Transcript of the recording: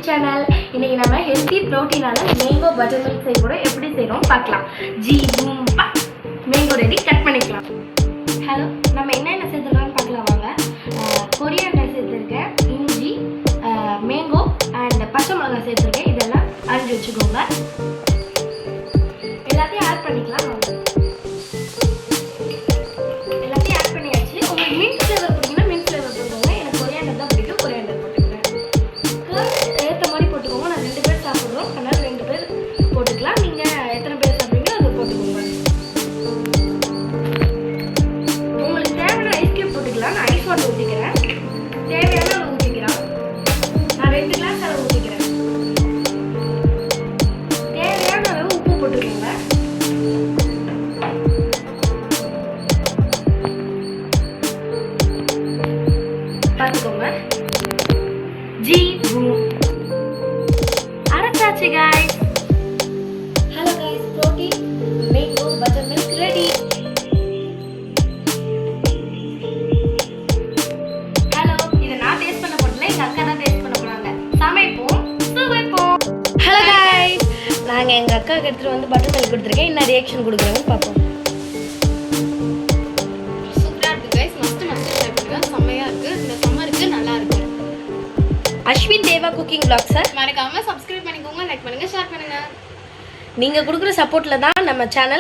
Channel. இன்னைக்கு நம்ம healthy ப்ரோட்டீனான mango butter milk செய்ய போகிறோம். எப்படி செய்கிறோம் பார்க்கலாம். ஜி பூம் பா மேங்கோ ரெடி, கட் பண்ணிக்கலாம். ஹலோ, நம்ம என்னென்ன சேர்த்துக்கலாம்னு பார்க்கலாம் வாங்க. கொரியாண்டர் சேர்த்துருக்கேன், இஞ்சி, மேங்கோ அண்ட் பச்சை மிளகாய் சேர்த்துருக்கேன். இதெல்லாம் அரைஞ்சி வச்சுக்கோங்க. எல்லாத்தையும் ஆட் பண்ணிக்கலாம் வாங்க. எல்லாத்தையும் ஆட் பண்ணியாச்சு. உங்களுக்கு மின்ட் ஃப்ளேவர் பிடிக்குன்னா மின்ட் ஃப்ளேவர் போட்டுக்கோங்க. எனக்கு கொரியாண்டர் தான் பிடிக்கும், கொரியாண்டர் போட்டுக்கிறேன். ஏற்ற மாதிரி போட்டுக்கோங்க. நான் 2 பேர் சாப்பிட்றோம், அதனால் 2 பேர் போட்டுக்கலாம். நீங்கள் எத்தனை பேர் சாப்பிட்றீங்களோ அதை போட்டுக்கோங்க. உங்களுக்கு தேவையான ஐஸ் கியூப் போட்டுக்கலாம். நான் ஐஸ் வாட்டர் ஊற்றிக்கிறேன். தேவையான அளவு ஊற்றிக்கிறேன். நான் 2 கிளாஸ் அளவு ஊற்றிக்கிறேன். தேவையான அளவு உப்பு போட்டுக்கோங்க. பார்த்துக்கோங்க. ஜி பூம் அரைச்சாச்சு guys. Hello guys, protein mango butter milk ready. Hello, இதை நான் டேஸ்ட் பண்ண போறதில்ல, எங்க அக்கா தான் டேஸ்ட் பண்ண போறாங்க. சமைப்போம் சுவைப்போம். ஹலோ guys, நாங்க எங்க அக்காவுக்கு எடுத்துட்டு வந்து பட்டர் மில்க் கொடுத்துருக்கேன். என்ன ரியாக்ஷன் கொடுக்குறாங்கன்னு பார்ப்போம். சூப்பரா இருக்கு guys. மஸ்ட் ட்ரை பண்ணுங்க. செம்மையா இருக்கு. இந்த சம்மருக்கு நல்லா இருக்கு. அஸ்வின் தேவா குக்கிங் vlog சார். மறக்காம சப்ஸ்கிரைப் பண்ணிக்கோங்க, லைக் பண்ணுங்க, ஷேர் பண்ணுங்க. நீங்க கொடுக்குற சப்போர்ட்ல தான் நம்ம சேனல்